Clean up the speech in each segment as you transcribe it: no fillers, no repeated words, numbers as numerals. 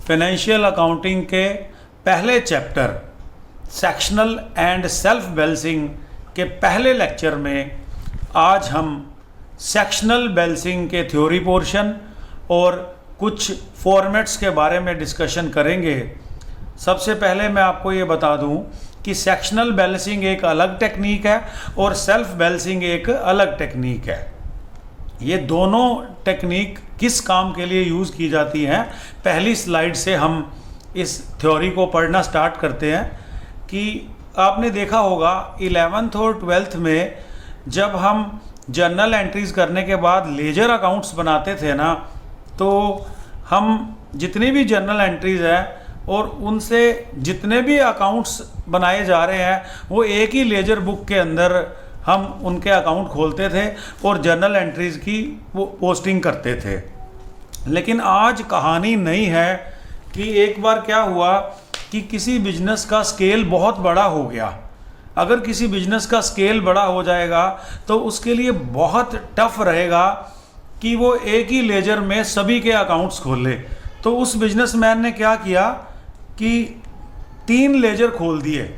Financial accounting के पहले chapter sectional and self balancing के पहले लेक्चर में आज हम सेक्शनल बैलेंसिंग के थ्योरी पोर्शन और कुछ फॉर्मेट्स के बारे में डिस्कशन करेंगे। सबसे पहले मैं आपको ये बता दूं कि सेक्शनल बैलेंसिंग एक अलग टेक्निक है और सेल्फ बैलेंसिंग एक अलग टेक्निक है। ये दोनों टेक्निक किस काम के लिए यूज़ की जाती हैं, पहली स्लाइड से हम इस थ्योरी को पढ़ना स्टार्ट करते हैं। कि आपने देखा होगा 11th और 12th में जब हम जर्नल एंट्रीज करने के बाद लेजर अकाउंट्स बनाते थे ना, तो हम जितनी भी जर्नल एंट्रीज हैं और उनसे जितने भी अकाउंट्स बनाए जा रहे हैं वो एक ही लेजर बुक के अंदर हम उनके अकाउंट खोलते थे और जर्नल एंट्रीज की वो पोस्टिंग करते थे। लेकिन आज कहानी नहीं है कि एक बार क्या हुआ कि किसी बिजनेस का स्केल बहुत बड़ा हो गया। अगर किसी बिजनेस का स्केल बड़ा हो जाएगा तो उसके लिए बहुत टफ रहेगा कि वो एक ही लेजर में सभी के अकाउंट्स खोले। तो उस बिजनेसमैन ने क्या किया कि 3 लेजर खोल दिए,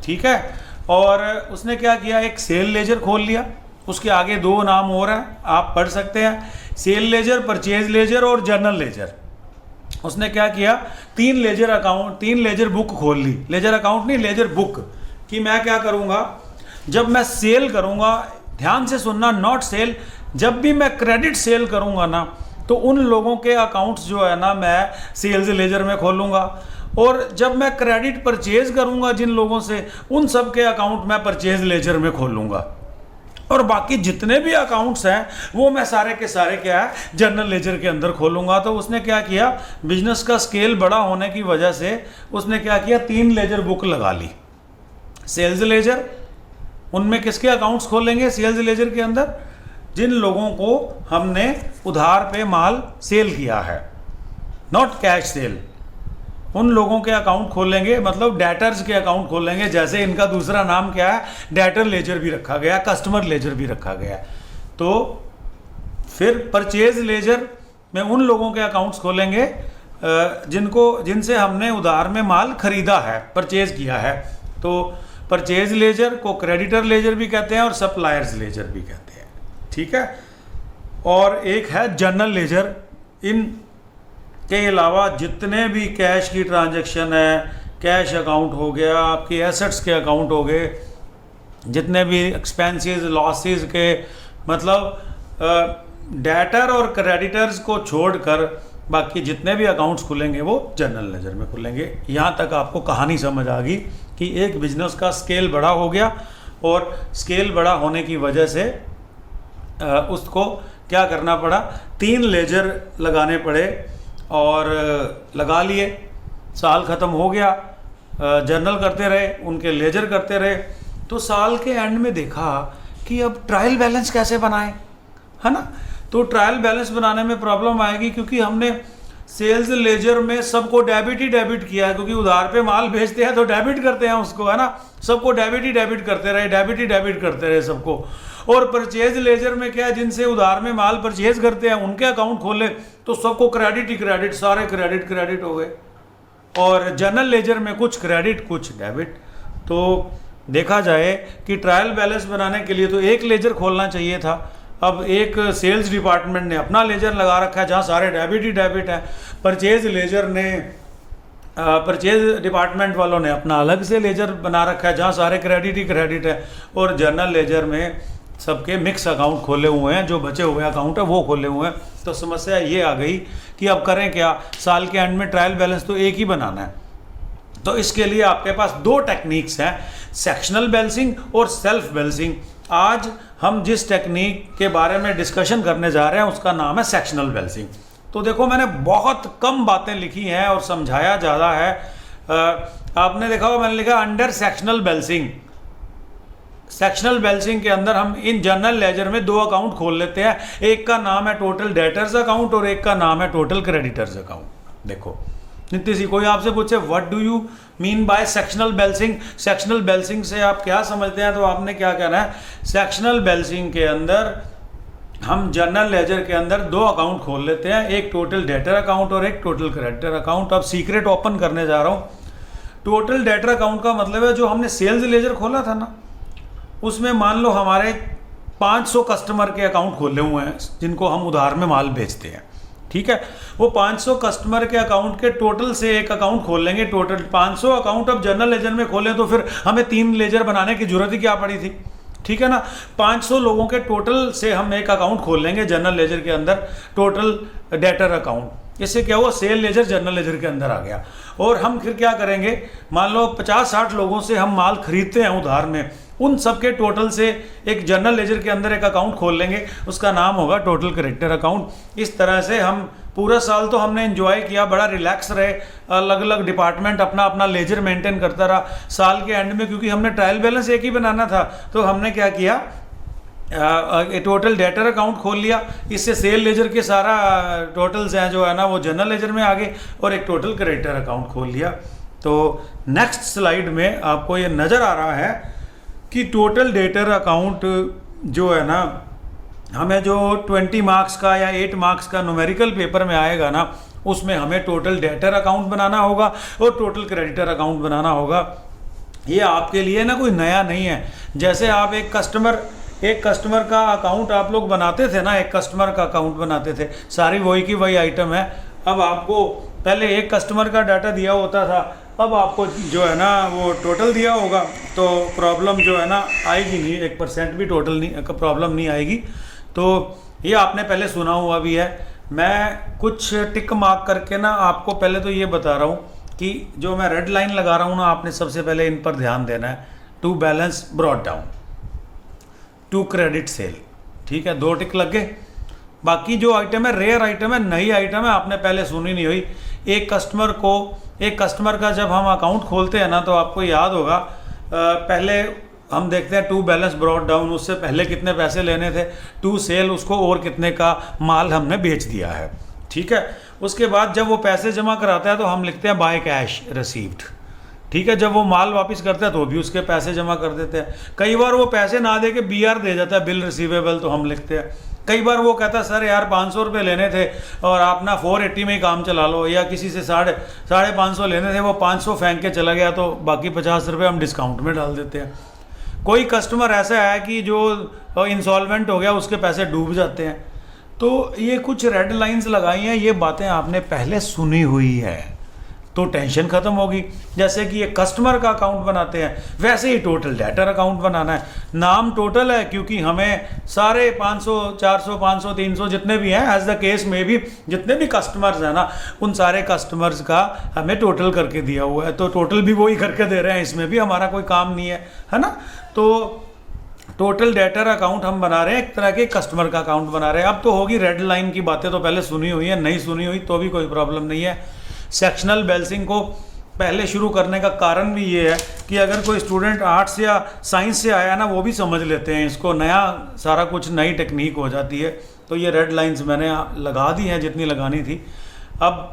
ठीक है। और उसने क्या किया, एक सेल लेजर खोल लिया, उसके आगे 2 नाम और हैं, आप पढ़ सकते हैं, सेल लेजर, परचेज लेजर और जर्नल लेजर। उसने क्या किया, 3 लेजर अकाउंट, 3 लेजर बुक खोल ली। लेजर अकाउंट नहीं, लेजर बुक। कि मैं क्या करूँगा, जब मैं सेल करूँगा, ध्यान से सुनना, नॉट सेल, जब भी मैं क्रेडिट सेल करूँगा ना तो उन लोगों के अकाउंट्स जो है ना मैं सेल्स लेजर में खोलूँगा, और जब मैं क्रेडिट परचेज करूँगा जिन लोगों से, उन सब के अकाउंट मैं परचेज लेजर में खोलूँगा, और बाकी जितने भी अकाउंट्स हैं वो मैं सारे के सारे क्या है जर्नल लेजर के अंदर खोलूँगा। तो उसने क्या किया, बिजनेस का स्केल बड़ा होने की वजह से उसने क्या किया, 3 लेजर बुक लगा ली। सेल्स लेजर, उनमें किसके अकाउंट्स खोलेंगे सेल्स लेजर के अंदर, जिन लोगों को हमने उधार पे माल सेल किया है, नॉट कैश सेल, उन लोगों के अकाउंट खोलेंगे, मतलब डेटर्स के अकाउंट खोलेंगे। जैसे इनका दूसरा नाम क्या है, डेटर लेजर भी रखा गया, कस्टमर लेजर भी रखा गया। तो फिर परचेज लेजर में उन लोगों के अकाउंट्स खोलेंगे जिनसे हमने उधार में माल खरीदा है, परचेज किया है। तो परचेज लेजर को क्रेडिटर लेजर भी कहते हैं और सप्लायर्स लेजर भी कहते हैं, ठीक है। और एक है जर्नल लेजर। इन के अलावा जितने भी कैश की ट्रांजैक्शन है, कैश अकाउंट हो गया, आपकी एसेट्स के अकाउंट हो गए, जितने भी एक्सपेंसेस लॉसेस के, मतलब डेटर और क्रेडिटर्स को छोड़कर बाकी जितने भी अकाउंट्स खुलेंगे वो जर्नल लेजर में खुलेंगे। यहाँ तक आपको कहानी समझ आ गई कि एक बिजनेस का स्केल बड़ा हो गया और स्केल बड़ा होने की वजह से उसको क्या करना पड़ा, 3 लेजर लगाने पड़े और लगा लिए। साल ख़त्म हो गया, जर्नल करते रहे, उनके लेजर करते रहे। तो साल के एंड में देखा कि अब ट्रायल बैलेंस कैसे बनाएं, है ना। तो ट्रायल बैलेंस बनाने में प्रॉब्लम आएगी क्योंकि हमने सेल्स लेजर में सबको डेबिट ही डेबिट किया है, क्योंकि उधार पे माल भेजते हैं तो डेबिट करते हैं उसको, है ना। सबको डेबिट ही डेबिट करते रहे, डेबिट ही डेबिट करते रहे सबको। और परचेज लेजर में क्या है, जिनसे उधार में माल परचेज करते हैं उनके अकाउंट खोले तो सबको क्रेडिट ही क्रेडिट, सारे क्रेडिट क्रेडिट हो गए। और जर्नल लेजर में कुछ क्रेडिट कुछ डेबिट। तो देखा जाए कि ट्रायल बैलेंस बनाने के लिए तो एक लेजर खोलना चाहिए था। अब एक सेल्स डिपार्टमेंट ने अपना लेजर लगा रखा है जहाँ सारे डेबिट ही डेबिट है, परचेज लेजर ने परचेज डिपार्टमेंट वालों ने अपना अलग से लेजर बना रखा है जहाँ सारे क्रेडिट ही क्रेडिट है, और जर्नल लेजर में सबके मिक्स अकाउंट खोले हुए हैं, जो बचे हुए अकाउंट है वो खोले हुए हैं। तो समस्या ये आ गई कि अब करें क्या, साल के एंड में ट्रायल बैलेंस तो एक ही बनाना है। तो इसके लिए आपके पास 2 टेक्निक्स हैं, सेक्शनल बैलेंसिंग और सेल्फ बैलेंसिंग। आज हम जिस टेक्निक के बारे में डिस्कशन करने जा रहे हैं उसका नाम है सेक्शनल बैलेंसिंग। तो देखो, मैंने बहुत कम बातें लिखी हैं और समझाया ज़्यादा है। आपने देखा होगा मैंने लिखा under sectional balancing. Sectional balancing के अंदर हम इन जर्नल लेजर में 2 अकाउंट खोल लेते हैं, एक का नाम है टोटल डेटर्स अकाउंट और एक का नाम है टोटल क्रेडिटर्स अकाउंट। देखो नित्य सी, कोई आपसे पूछे what do you mean by sectional balancing, sectional balancing से आप क्या समझते हैं, तो आपने क्या कहना है, सेक्शनल बैलेंसिंग के अंदर हम जर्नल लेजर के अंदर दो अकाउंट खोल लेते हैं, एक टोटल डेटर अकाउंट और एक टोटल क्रेडिटर अकाउंट। अब सीक्रेट ओपन करने जा रहा हूँ। टोटल डेटर अकाउंट का मतलब है जो हमने सेल्स लेजर खोला था ना, उसमें मान लो हमारे 500 कस्टमर के अकाउंट खोले हुए हैं जिनको हम उधार में माल बेचते हैं, ठीक है। वो 500 कस्टमर के अकाउंट के टोटल से एक अकाउंट खोल लेंगे। टोटल 500 अकाउंट अब जनरल लेजर में खोलें तो फिर हमें 3 लेजर बनाने की जरूरत ही क्या पड़ी थी, ठीक है ना। 500 लोगों के टोटल से हम एक अकाउंट खोल लेंगे जनरल लेजर के अंदर, टोटल डेटर अकाउंट। इससे क्या हुआ, सेल लेजर जनरल लेजर के अंदर आ गया। और हम फिर क्या करेंगे, मान लो 50-60 लोगों से हम माल खरीदते हैं उधार में, उन सब के टोटल से एक जनरल लेजर के अंदर एक अकाउंट खोल लेंगे, उसका नाम होगा टोटल क्रेडिटर अकाउंट। इस तरह से हम पूरा साल तो हमने एंजॉय किया, बड़ा रिलैक्स रहे, अलग अलग डिपार्टमेंट अपना अपना लेजर मेंटेन करता रहा। साल के एंड में क्योंकि हमने ट्रायल बैलेंस एक ही बनाना था, तो हमने क्या किया, टोटल डेटर अकाउंट खोल लिया। इससे सेल लेजर के सारा टोटल्स हैं जो है ना वो जनरल लेजर में आ गए, और एक टोटल क्रेडिटर अकाउंट खोल लिया। तो नेक्स्ट स्लाइड में आपको ये नज़र आ रहा है कि टोटल डेटर अकाउंट जो है ना, हमें जो 20 मार्क्स का या 8 मार्क्स का न्यूमेरिकल पेपर में आएगा ना, उसमें हमें टोटल डेटर अकाउंट बनाना होगा और टोटल क्रेडिटर अकाउंट बनाना होगा। ये आपके लिए ना कोई नया नहीं है। जैसे आप एक कस्टमर का अकाउंट आप लोग बनाते थे ना, एक कस्टमर का अकाउंट बनाते थे, सारी वही की वही आइटम है। अब आपको पहले एक कस्टमर का डाटा दिया होता था, अब आपको जो है ना वो टोटल दिया होगा, तो प्रॉब्लम जो है ना आएगी नहीं, 1% भी टोटल नहीं प्रॉब्लम नहीं आएगी। तो ये आपने पहले सुना हुआ भी है। मैं कुछ टिक मार्क करके ना आपको पहले तो ये बता रहा हूँ कि जो मैं रेड लाइन लगा रहा हूँ ना, आपने सबसे पहले इन पर ध्यान देना है। To balance brought down, to credit sale, ठीक है, 2 टिक लग गए। बाकी जो आइटम है रेयर आइटम है, नई आइटम है, आपने पहले सुनी नहीं हुई। एक कस्टमर का जब हम अकाउंट खोलते हैं ना, तो आपको याद होगा पहले हम देखते हैं टू बैलेंस ब्रॉट डाउन, उससे पहले कितने पैसे लेने थे, टू सेल उसको और कितने का माल हमने बेच दिया है, ठीक है। उसके बाद जब वो पैसे जमा कराता है तो हम लिखते हैं बाय कैश रिसीव्ड, ठीक है। जब वो माल वापस करता है तो भी उसके पैसे जमा कर देते हैं। कई बार वो पैसे ना दे के BR दे जाता है, बिल रिसीवेबल, तो हम लिखते हैं। कई बार वो कहता है सर यार 500 रुपये लेने थे और आप ना 480 में ही काम चला लो, या किसी से 550 लेने थे, वो 500 फेंक के चला गया, तो बाकी 50 रुपये हम डिस्काउंट में डाल देते हैं। कोई कस्टमर ऐसा है कि जो इंसॉल्वेंट हो गया, उसके पैसे डूब जाते हैं। तो ये कुछ रेड लाइंस लगाई हैं, ये बातें आपने पहले सुनी हुई है, तो टेंशन खत्म होगी। जैसे कि ये कस्टमर का अकाउंट बनाते हैं, वैसे ही टोटल डेटर अकाउंट बनाना है। नाम टोटल है क्योंकि हमें सारे 500, 400, 500, 300 जितने भी हैं, एज द केस में भी जितने भी कस्टमर्स हैं ना, उन सारे कस्टमर्स का हमें टोटल करके दिया हुआ है, तो टोटल भी वही करके दे रहे हैं, इसमें भी हमारा कोई काम नहीं है ना। तो टोटल डेटर अकाउंट हम बना रहे हैं, एक तरह के कस्टमर का अकाउंट बना रहे हैं। अब तो होगी रेड लाइन की बातें, तो पहले सुनी हुई है, नहीं सुनी हुई तो भी कोई प्रॉब्लम नहीं है। सेक्शनल बैलेंसिंग को पहले शुरू करने का कारण भी ये है कि अगर कोई स्टूडेंट आर्ट्स या साइंस से आया ना, वो भी समझ लेते हैं इसको, नया सारा कुछ नई टेक्निक हो जाती है। तो ये रेड लाइंस मैंने लगा दी हैं जितनी लगानी थी। अब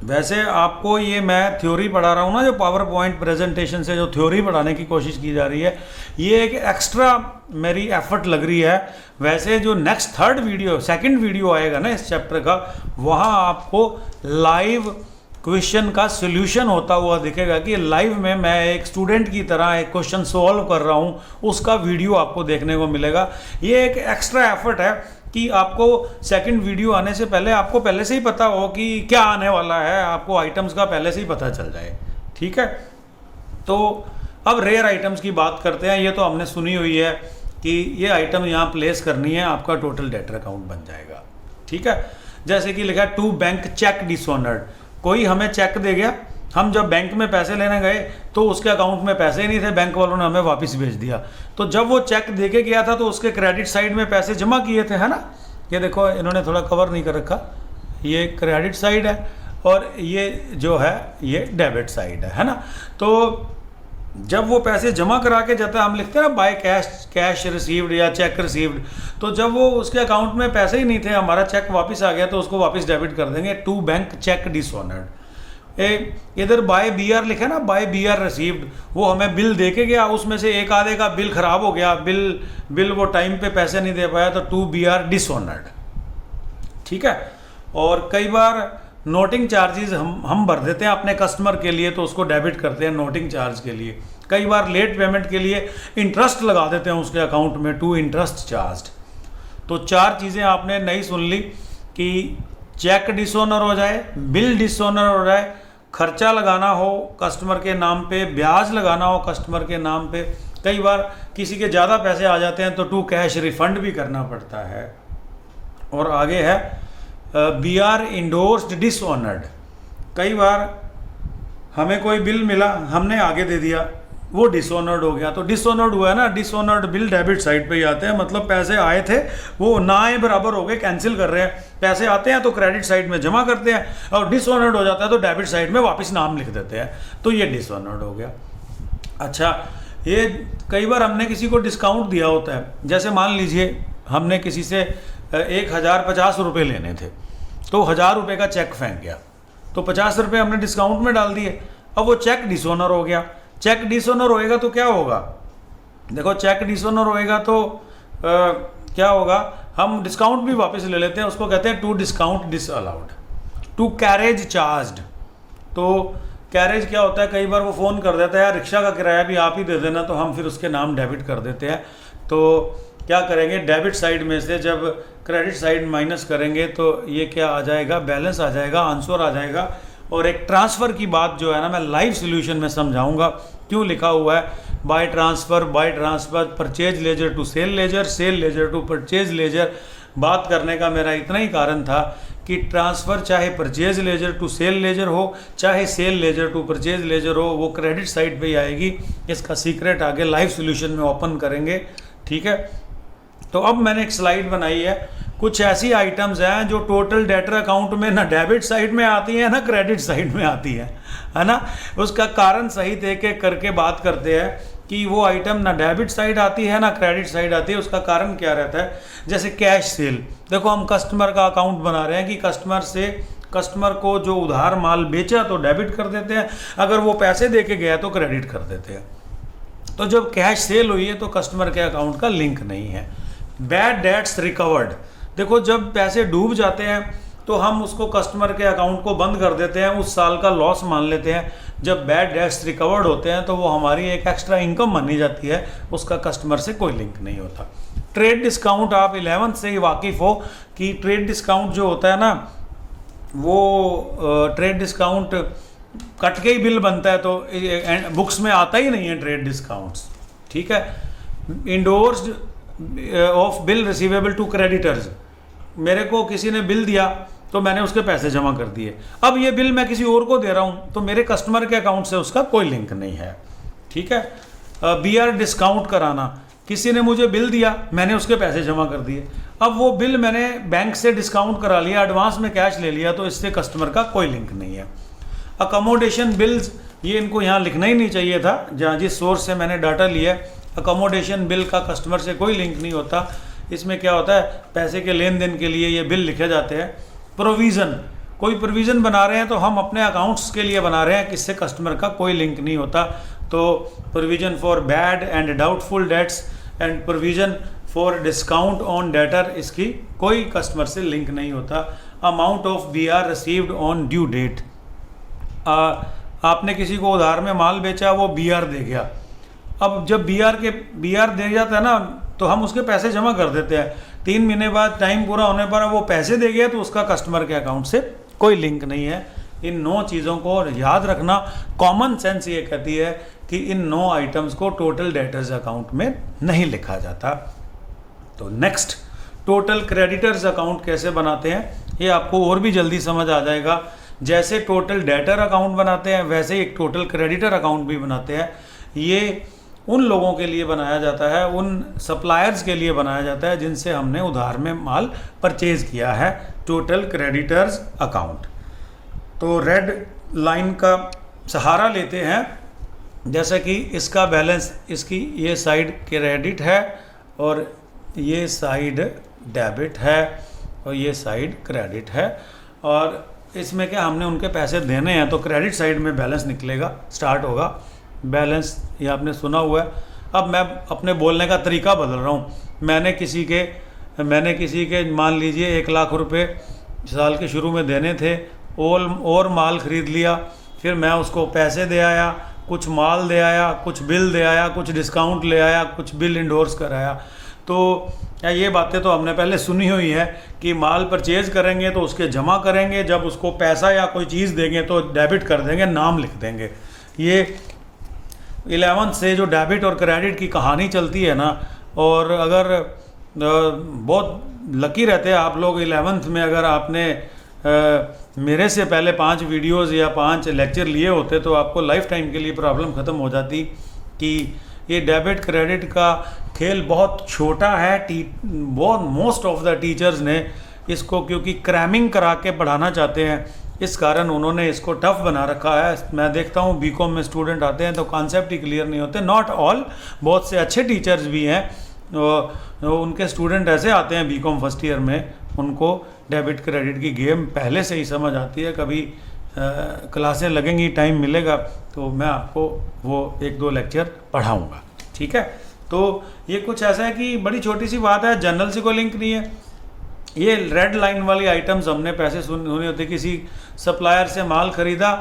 वैसे आपको ये मैं थ्योरी पढ़ा रहा हूँ ना, जो पावर पॉइंट प्रेजेंटेशन से जो थ्योरी पढ़ाने की कोशिश की जा रही है, ये एक एक्स्ट्रा मेरी एफर्ट लग रही है। वैसे जो नेक्स्ट सेकंड वीडियो आएगा ना इस चैप्टर का, वहाँ आपको लाइव क्वेश्चन का सोल्यूशन होता हुआ दिखेगा कि लाइव में मैं एक स्टूडेंट की तरह एक क्वेश्चन सॉल्व कर रहा हूँ, उसका वीडियो आपको देखने को मिलेगा। ये एक एक्स्ट्रा एफर्ट है कि आपको सेकंड वीडियो आने से पहले आपको पहले से ही पता हो कि क्या आने वाला है, आपको आइटम्स का पहले से ही पता चल जाए, ठीक है। तो अब रेयर आइटम्स की बात करते हैं। ये तो हमने सुनी हुई है कि ये आइटम यहाँ प्लेस करनी है, आपका टोटल डेटर अकाउंट बन जाएगा, ठीक है। जैसे कि लिखा है टू बैंक चेक डिसऑनर्ड, कोई हमें चेक दे गया, हम जब बैंक में पैसे लेने गए तो उसके अकाउंट में पैसे ही नहीं थे, बैंक वालों ने हमें वापस भेज दिया। तो जब वो चेक दे के गया था तो उसके क्रेडिट साइड में पैसे जमा किए थे, है ना। ये देखो इन्होंने थोड़ा कवर नहीं कर रखा, ये क्रेडिट साइड है और ये जो है ये डेबिट साइड है ना। तो जब वो पैसे जमा करा के जाता है, हम लिखते हैं ना बाय कैश रिसीव्ड या चेक रिसीव्ड, तो जब वो उसके अकाउंट में पैसे ही नहीं थे, हमारा चेक वापस आ गया, तो उसको वापस डेबिट कर देंगे। टू बैंक चेक डिसऑनर्ड, इधर बाय बी आर लिखा है ना, बाय बी आर रिसीव्ड, वो हमें बिल दे के गया, उसमें से एक आधे का बिल खराब हो गया, बिल वो टाइम पे पैसे नहीं दे पाया, तो टू बी आर डिसऑनर्ड। ठीक है। और कई बार नोटिंग चार्जेस हम भर देते हैं अपने कस्टमर के लिए, तो उसको डेबिट करते हैं नोटिंग चार्ज के लिए। कई बार लेट पेमेंट के लिए इंटरेस्ट लगा देते हैं उसके अकाउंट में, टू इंटरेस्ट चार्ज्ड। तो 4 चीज़ें आपने नहीं सुन ली कि चेक डिसऑनर हो जाए, बिल डिसऑनर हो जाए, खर्चा लगाना हो कस्टमर के नाम पे, ब्याज लगाना हो कस्टमर के नाम पे, कई बार किसी के ज़्यादा पैसे आ जाते हैं तो टू कैश रिफंड भी करना पड़ता है। और आगे है बी आर इंडोर्स्ड डिसऑनर्ड। कई बार हमें कोई बिल मिला, हमने आगे दे दिया, वो डिसऑनर्ड हो गया। तो डिसऑनर्ड हुआ है ना, डिसऑनर्ड बिल डेबिट साइड पे ही आते हैं, मतलब पैसे आए थे वो ना आए बराबर हो गए, कैंसिल कर रहे हैं। पैसे आते हैं तो क्रेडिट साइड में जमा करते हैं, और डिसऑनर्ड हो जाता है तो डेबिट साइड में वापस नाम लिख देते हैं, तो ये डिसऑनर्ड हो गया। अच्छा, ये कई बार हमने किसी को डिस्काउंट दिया होता है, जैसे मान लीजिए हमने किसी से 1050 रुपये लेने थे, तो 1000 रुपये का चेक फेंक गया, तो 50 रुपये हमने डिस्काउंट में डाल दिए, अब वो चेक डिसऑनर हो गया। चेक डिसऑनर होएगा तो क्या होगा, देखो चेक डिसऑनर होएगा तो क्या होगा, हम डिस्काउंट भी वापस ले लेते हैं, उसको कहते हैं to discount disallowed. To carriage charged, तो कैरेज क्या होता है, कई बार वो फ़ोन कर देता है यार रिक्शा का किराया भी आप ही दे देना, तो हम फिर उसके नाम डेबिट कर देते हैं। तो क्या करेंगे, डेबिट साइड में से जब क्रेडिट साइड माइनस करेंगे तो ये क्या आ जाएगा, बैलेंस आ जाएगा, आंसर आ जाएगा। और एक ट्रांसफ़र की बात जो है ना, मैं लाइव सोल्यूशन में समझाऊंगा क्यों लिखा हुआ है by transfer, purchase ledger to sale ledger, sale ledger to purchase ledger. बात करने का मेरा इतना ही कारण था कि ट्रांसफ़र चाहे purchase ledger to sale ledger हो, चाहे sale ledger to purchase ledger हो, वो क्रेडिट साइड पे ही आएगी। इसका सीक्रेट आगे लाइव सोल्यूशन में ओपन करेंगे। ठीक है। तो अब मैंने एक स्लाइड बनाई है, कुछ ऐसी आइटम्स हैं जो टोटल डेटर अकाउंट में ना डेबिट साइड में आती हैं ना क्रेडिट साइड में आती है ना। उसका कारण सही दे के करके बात करते हैं कि वो आइटम ना डेबिट साइड आती है ना क्रेडिट साइड आती है। उसका कारण क्या रहता है, जैसे कैश सेल, देखो हम कस्टमर का अकाउंट बना रहे हैं कि कस्टमर को जो उधार माल बेचा तो डेबिट कर देते हैं, अगर वो पैसे दे के गया तो क्रेडिट कर देते हैं। तो जब कैश सेल हुई है तो कस्टमर के अकाउंट का लिंक नहीं है। बैड डेट्स रिकवर्ड, देखो जब पैसे डूब जाते हैं तो हम उसको कस्टमर के अकाउंट को बंद कर देते हैं, उस साल का लॉस मान लेते हैं। जब बैड डेट्स रिकवर्ड होते हैं तो वो हमारी एक एक्स्ट्रा इनकम मानी जाती है, उसका कस्टमर से कोई लिंक नहीं होता। ट्रेड डिस्काउंट, आप 11th से ही वाकिफ़ हो कि ट्रेड डिस्काउंट जो होता है ना, वो ट्रेड डिस्काउंट कट के ही बिल बनता है, तो बुक्स में आता ही नहीं है ट्रेड डिस्काउंट्स। ठीक है। Endorsed of bill receivable to creditors, मेरे को किसी ने बिल दिया तो मैंने उसके पैसे जमा कर दिए, अब ये बिल मैं किसी और को दे रहा हूँ तो मेरे कस्टमर के अकाउंट से उसका कोई लिंक नहीं है। ठीक है। बी आर डिस्काउंट कराना, किसी ने मुझे बिल दिया, मैंने उसके पैसे जमा कर दिए, अब वो बिल मैंने बैंक से डिस्काउंट करा लिया, एडवांस में कैश ले लिया, तो इससे कस्टमर का कोई लिंक नहीं है। अकोमोडेशन बिल्स, ये इनको यहाँ लिखना ही नहीं चाहिए था, जहाँ जिस सोर्स से मैंने डाटा लिया है। अकोमोडेशन बिल का कस्टमर से कोई लिंक नहीं होता। इसमें क्या होता है, पैसे के लेन देन के लिए ये बिल लिखे जाते हैं। प्रोविज़न, कोई प्रोविज़न बना रहे हैं तो हम अपने अकाउंट्स के लिए बना रहे हैं, किससे कस्टमर का कोई लिंक नहीं होता। तो provision for bad and doubtful debts and provision for discount on debtor, इसकी कोई कस्टमर से लिंक नहीं होता। Amount of B R received on due date, आपने किसी को उधार में माल बेचा, वो बी आर दे गया, अब जब बी आर दे जाता है ना तो हम उसके पैसे जमा कर देते हैं, 3 महीने बाद टाइम पूरा होने पर वो पैसे दे गया तो उसका कस्टमर के अकाउंट से कोई लिंक नहीं है। इन 9 चीज़ों को याद रखना, कॉमन सेंस ये कहती है कि इन 9 आइटम्स को टोटल डेटर्स अकाउंट में नहीं लिखा जाता। तो नेक्स्ट, टोटल क्रेडिटर्स अकाउंट कैसे बनाते हैं, ये आपको और भी जल्दी समझ आ जाएगा। जैसे टोटल डेटर अकाउंट बनाते हैं वैसे ही एक टोटल क्रेडिटर अकाउंट भी बनाते हैं। ये उन लोगों के लिए बनाया जाता है, उन सप्लायर्स के लिए बनाया जाता है जिनसे हमने उधार में माल परचेज किया है, टोटल क्रेडिटर्स अकाउंट। तो रेड लाइन का सहारा लेते हैं, जैसा कि इसका बैलेंस, इसकी ये साइड क्रेडिट है और ये साइड डेबिट है और ये साइड क्रेडिट है, और इसमें क्या हमने उनके पैसे देने हैं, तो क्रेडिट साइड में बैलेंस निकलेगा, स्टार्ट होगा बैलेंस, ये आपने सुना हुआ है। अब मैं अपने बोलने का तरीका बदल रहा हूँ। मैंने किसी के मान लीजिए 1 लाख रुपए साल के शुरू में देने थे, और माल ख़रीद लिया, फिर मैं उसको पैसे दे आया, कुछ माल दे आया, कुछ बिल दे आया, कुछ डिस्काउंट ले आया, कुछ बिल इंडोर्स कराया। तो ये बातें तो हमने पहले सुनी हुई है कि माल परचेज़ करेंगे तो उसके जमा करेंगे, जब उसको पैसा या कोई चीज़ देंगे तो डेबिट कर देंगे, नाम लिख देंगे। ये 11th से जो डेबिट और क्रेडिट की कहानी चलती है ना, और अगर बहुत लकी रहते हैं आप लोग 11th में, अगर आपने मेरे से पहले 5 वीडियोस या 5 लेक्चर लिए होते तो आपको लाइफ टाइम के लिए प्रॉब्लम ख़त्म हो जाती कि ये डेबिट क्रेडिट का खेल बहुत छोटा है। बहुत मोस्ट ऑफ द टीचर्स ने इसको क्योंकि क्रैमिंग करा के पढ़ाना चाहते हैं, इस कारण उन्होंने इसको टफ बना रखा है। मैं देखता हूँ बीकॉम में स्टूडेंट आते हैं तो कॉन्सेप्ट ही क्लियर नहीं होते। नॉट ऑल, बहुत से अच्छे टीचर्स भी हैं, उनके स्टूडेंट ऐसे आते हैं बीकॉम फर्स्ट ईयर में, उनको डेबिट क्रेडिट की गेम पहले से ही समझ आती है। कभी क्लासें लगेंगी, टाइम मिलेगा तो मैं आपको वो 1-2 लेक्चर पढ़ाऊँगा, ठीक है। तो ये कुछ ऐसा है कि बड़ी छोटी सी बात है, जनरल से कोई लिंक नहीं है। ये रेड लाइन वाली आइटम्स हमने पैसे सुने होते, किसी सप्लायर से माल ख़रीदा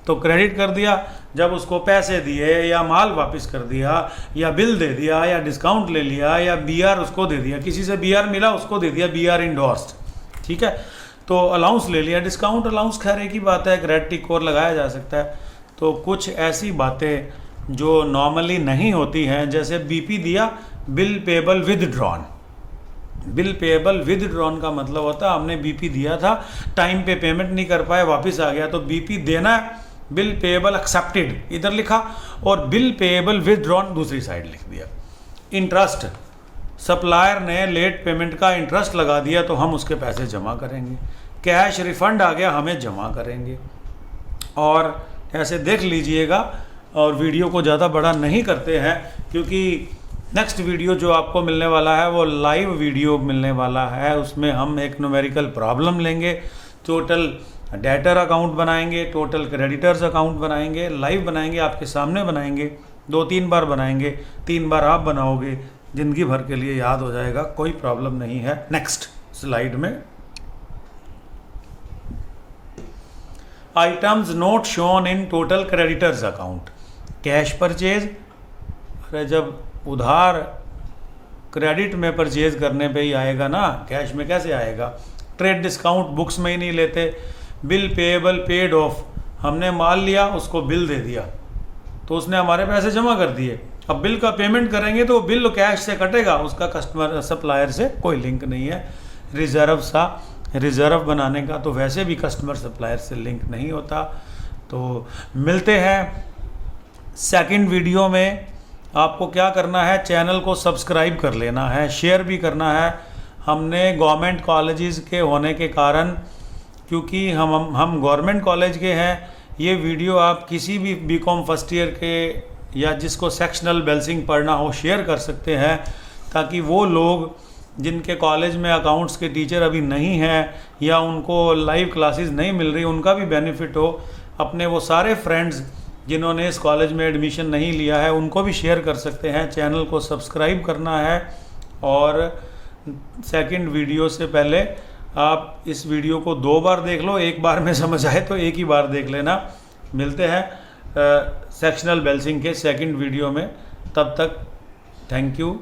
तो क्रेडिट कर दिया, जब उसको पैसे दिए या माल वापस कर दिया या बिल दे दिया या डिस्काउंट ले लिया या BR उसको दे दिया, किसी से BR मिला उसको दे दिया, BR इंडोर्स्ड, ठीक है। तो अलाउंस ले लिया, डिस्काउंट अलाउंस खैर एक ही बात है, क्रेडिट टिक और लगाया जा सकता है। तो कुछ ऐसी बातें जो नॉर्मली नहीं होती हैं, जैसे BP दिया, bill payable withdrawn. Bill payable withdrawn का मतलब होता है हमने BP दिया था, टाइम पे पेमेंट नहीं कर पाए, वापस आ गया, तो BP देना है, बिल पेबल एक्सेप्टेड इधर लिखा और बिल पेबल विदड्रॉन दूसरी साइड लिख दिया। इंटरेस्ट, सप्लायर ने लेट पेमेंट का इंटरेस्ट लगा दिया तो हम उसके पैसे जमा करेंगे। कैश रिफंड आ गया, हमें जमा करेंगे। और ऐसे देख लीजिएगा, और वीडियो को ज़्यादा बड़ा नहीं करते हैं क्योंकि नेक्स्ट वीडियो जो आपको मिलने वाला है वो लाइव वीडियो मिलने वाला है। उसमें हम एक न्यूमेरिकल प्रॉब्लम लेंगे, टोटल डेटर अकाउंट बनाएंगे, टोटल क्रेडिटर्स अकाउंट बनाएंगे, लाइव बनाएंगे, आपके सामने बनाएंगे, 2-3 बार बनाएंगे, 3 बार आप बनाओगे, ज़िंदगी भर के लिए याद हो जाएगा, कोई प्रॉब्लम नहीं है। नेक्स्ट स्लाइड में items not shown in total creditors account, cash purchase, अरे जब उधार क्रेडिट में परचेज करने पे ही आएगा ना, कैश में कैसे आएगा। ट्रेड डिस्काउंट बुक्स में ही नहीं लेते। बिल पेएबल पेड ऑफ, हमने माल लिया, उसको बिल दे दिया तो उसने हमारे पैसे जमा कर दिए, अब बिल का पेमेंट करेंगे तो बिल कैश से कटेगा, उसका कस्टमर सप्लायर से कोई लिंक नहीं है। रिज़र्व बनाने का तो वैसे भी कस्टमर सप्लायर से लिंक नहीं होता। तो मिलते हैं सेकंड वीडियो में। आपको क्या करना है, चैनल को सब्सक्राइब कर लेना है, शेयर भी करना है। हमने गवर्नमेंट कॉलेजेस के होने के कारण, क्योंकि हम गवर्नमेंट कॉलेज के हैं, ये वीडियो आप किसी भी बीकॉम फर्स्ट ईयर के या जिसको सेक्शनल बेल्सिंग पढ़ना हो शेयर कर सकते हैं, ताकि वो लोग जिनके कॉलेज में अकाउंट्स के टीचर अभी नहीं हैं या उनको लाइव क्लासेस नहीं मिल रही, उनका भी बेनिफिट हो। अपने वो सारे फ्रेंड्स जिन्होंने इस कॉलेज में एडमिशन नहीं लिया है उनको भी शेयर कर सकते हैं। चैनल को सब्सक्राइब करना है और सेकंड वीडियो से पहले आप इस वीडियो को 2 बार देख लो, एक बार में समझ आए तो एक ही बार देख लेना। मिलते हैं सेक्शनल बेल्सिंग के सेकंड वीडियो में, तब तक थैंक यू।